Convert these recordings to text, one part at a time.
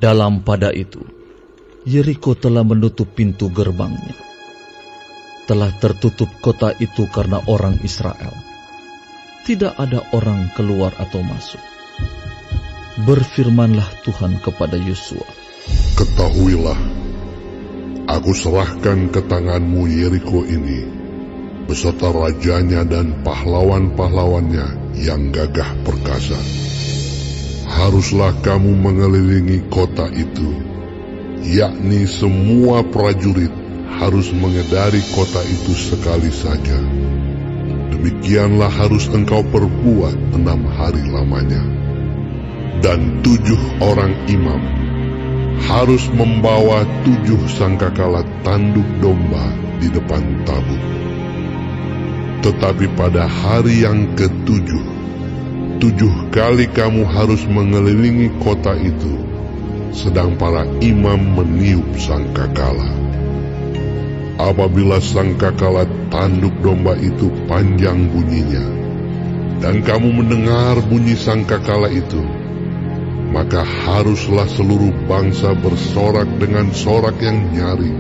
Dalam pada itu, Yeriko telah menutup pintu gerbangnya. Telah tertutup kota itu karena orang Israel. Tidak ada orang keluar atau masuk. Berfirmanlah Tuhan kepada Yosua, Ketahuilah, aku serahkan ke tanganmu Yeriko ini, beserta rajanya dan pahlawan-pahlawannya yang gagah perkasa. Haruslah kamu mengelilingi kota itu, yakni semua prajurit harus mengedari kota itu sekali saja. Demikianlah harus engkau perbuat 6 hari lamanya. Dan 7 orang imam harus membawa 7 sangkakala tanduk domba di depan tabut. Tetapi pada hari yang ke-7, 7 kali kamu harus mengelilingi kota itu, sedang para imam meniup sangkakala. Apabila sangkakala tanduk domba itu panjang bunyinya, dan kamu mendengar bunyi sangkakala itu, maka haruslah seluruh bangsa bersorak dengan sorak yang nyaring.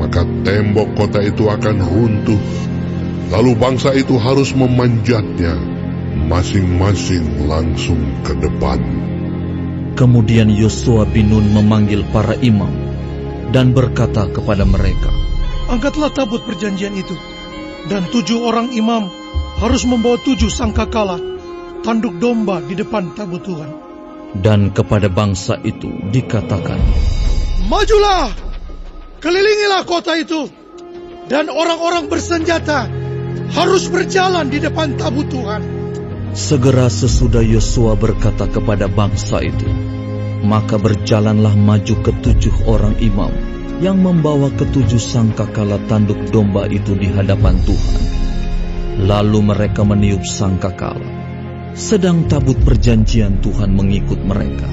Maka tembok kota itu akan runtuh, lalu bangsa itu harus memanjatnya, masing-masing langsung ke depan. Kemudian Yosua bin Nun memanggil para imam dan berkata kepada mereka, Angkatlah tabut perjanjian itu, dan 7 orang imam harus membawa 7 sangkakala tanduk domba di depan tabut Tuhan. Dan kepada bangsa itu dikatakan, Majulah, kelilingilah kota itu, dan orang-orang bersenjata harus berjalan di depan tabut Tuhan. Segera sesudah Yosua berkata kepada bangsa itu, maka berjalanlah maju ke-7 orang imam yang membawa ke-7 sangkakala tanduk domba itu di hadapan Tuhan. Lalu mereka meniup sangkakala, sedang tabut perjanjian Tuhan mengikut mereka.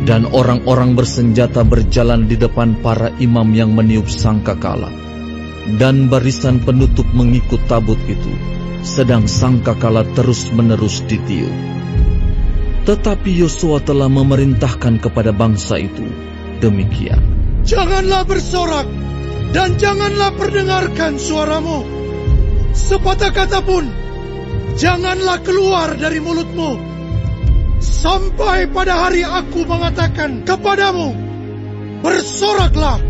Dan orang-orang bersenjata berjalan di depan para imam yang meniup sangkakala, dan barisan penutup mengikut tabut itu, sedang sangkakala terus-menerus ditiup. Tetapi Yosua telah memerintahkan kepada bangsa itu demikian, Janganlah bersorak, dan janganlah perdengarkan suaramu. Sepatah kata pun janganlah keluar dari mulutmu, sampai pada hari aku mengatakan kepadamu, bersoraklah,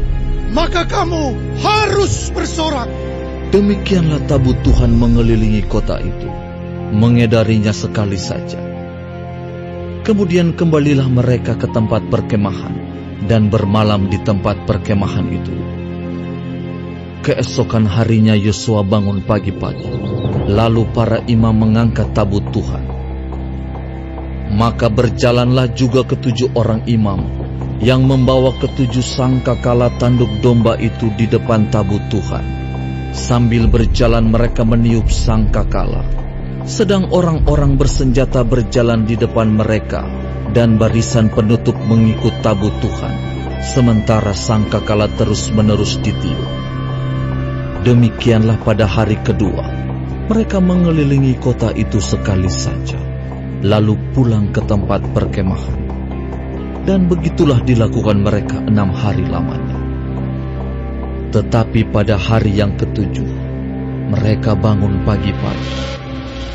maka kamu harus bersorak. Demikianlah tabut Tuhan mengelilingi kota itu, mengedarinya sekali saja. Kemudian kembalilah mereka ke tempat perkemahan dan bermalam di tempat perkemahan itu. Keesokan harinya Yosua bangun pagi-pagi, lalu para imam mengangkat tabut Tuhan. Maka berjalanlah juga ke-7 orang imam yang membawa ke-7 sangkakala tanduk domba itu di depan tabut Tuhan. Sambil berjalan mereka meniup sangkakala, sedang orang-orang bersenjata berjalan di depan mereka, dan barisan penutup mengikut tabut Tuhan, sementara sangkakala terus-menerus ditiup. Demikianlah pada hari kedua, mereka mengelilingi kota itu sekali saja, lalu pulang ke tempat perkemahan. Dan begitulah dilakukan mereka 6 hari lamanya. Tetapi pada hari yang ke-7, mereka bangun pagi-pagi,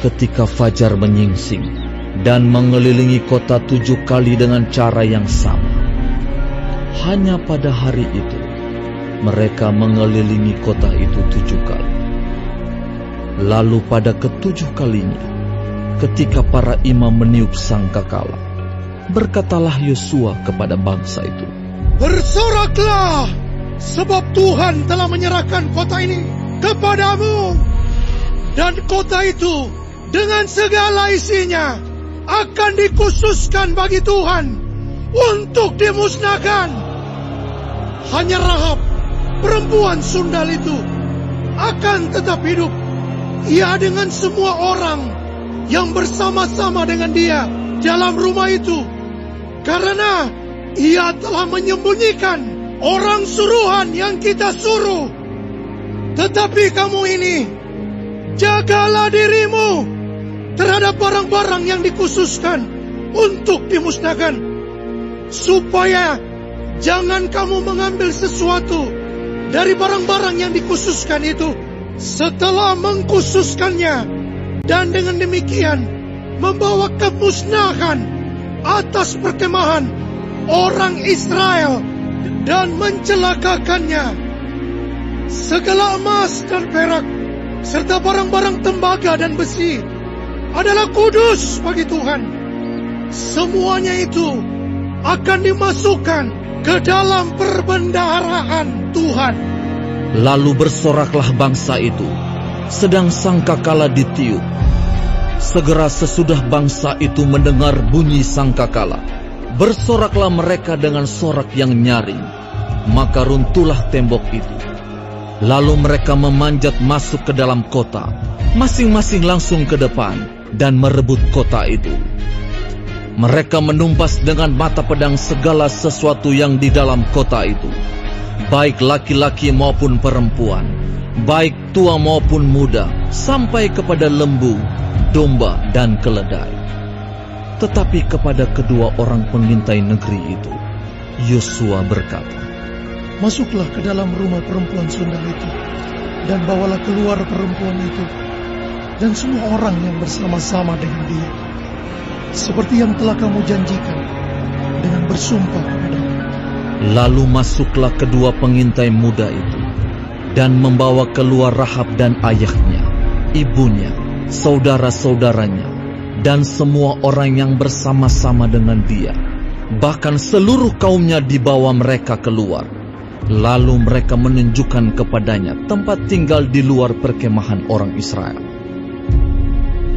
ketika fajar menyingsing, dan mengelilingi kota 7 kali dengan cara yang sama. Hanya pada hari itu, mereka mengelilingi kota itu 7 kali. Lalu pada ke-7 kalinya, ketika para imam meniup sangkakala, berkatalah Yosua kepada bangsa itu, Bersoraklah, sebab Tuhan telah menyerahkan kota ini kepadamu, dan kota itu dengan segala isinya akan dikhususkan bagi Tuhan untuk dimusnahkan. Hanya Rahab, perempuan sundal itu, akan tetap hidup, ia dengan semua orang yang bersama-sama dengan dia dalam rumah itu, karena ia telah menyembunyikan orang suruhan yang kita suruh. Tetapi kamu ini, jagalah dirimu terhadap barang-barang yang dikhususkan untuk dimusnahkan, supaya jangan kamu mengambil sesuatu dari barang-barang yang dikhususkan itu setelah mengkhususkannya, dan dengan demikian membawa kemusnahan atas perkemahan orang Israel dan mencelakakannya. Segala emas dan perak serta barang-barang tembaga dan besi adalah kudus bagi Tuhan. Semuanya itu akan dimasukkan ke dalam perbendaharaan Tuhan. Lalu bersoraklah bangsa itu, sedang sangkakala ditiup. Segera sesudah bangsa itu mendengar bunyi sangkakala, bersoraklah mereka dengan sorak yang nyaring, maka runtuhlah tembok itu. Lalu mereka memanjat masuk ke dalam kota, masing-masing langsung ke depan, dan merebut kota itu. Mereka menumpas dengan mata pedang segala sesuatu yang di dalam kota itu, baik laki-laki maupun perempuan, baik tua maupun muda, sampai kepada lembu, domba, dan keledai. Tetapi kepada kedua orang pengintai negeri itu, Yosua berkata, Masuklah ke dalam rumah perempuan sundal itu, dan bawalah keluar perempuan itu, dan semua orang yang bersama-sama dengan dia, seperti yang telah kamu janjikan, dengan bersumpah kepadamu. Lalu masuklah kedua pengintai muda itu, dan membawa keluar Rahab dan ayahnya, ibunya, saudara-saudaranya, dan semua orang yang bersama-sama dengan dia. Bahkan seluruh kaumnya dibawa mereka keluar. Lalu mereka menunjukkan kepadanya tempat tinggal di luar perkemahan orang Israel.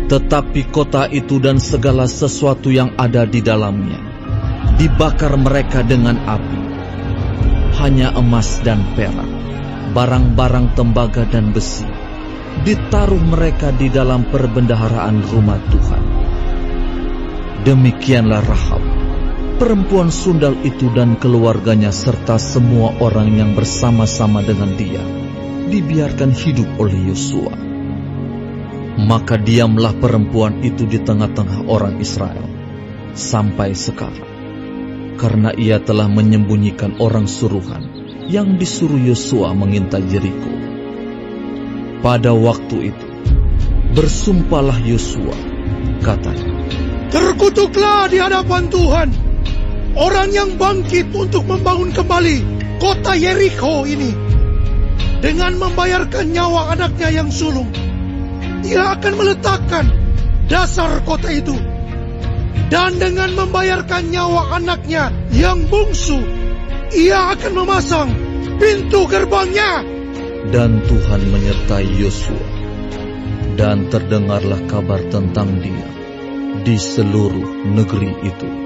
Tetapi kota itu dan segala sesuatu yang ada di dalamnya dibakar mereka dengan api. Hanya emas dan perak, barang-barang tembaga dan besi, ditaruh mereka di dalam perbendaharaan rumah Tuhan. Demikianlah Rahab, perempuan sundal itu dan keluarganya serta semua orang yang bersama-sama dengan dia dibiarkan hidup oleh Yosua. Maka diamlah perempuan itu di tengah-tengah orang Israel sampai sekarang, karena ia telah menyembunyikan orang suruhan yang disuruh Yosua mengintai Yeriko. Pada waktu itu bersumpahlah Yosua, katanya, Terkutuklah di hadapan Tuhan orang yang bangkit untuk membangun kembali kota Yeriko ini, dengan membayarkan nyawa anaknya yang sulung. Ia akan meletakkan dasar kota itu, dan dengan membayarkan nyawa anaknya yang bungsu, ia akan memasang pintu gerbangnya. Dan Tuhan menyertai Yosua, dan terdengarlah kabar tentang dia di seluruh negeri itu.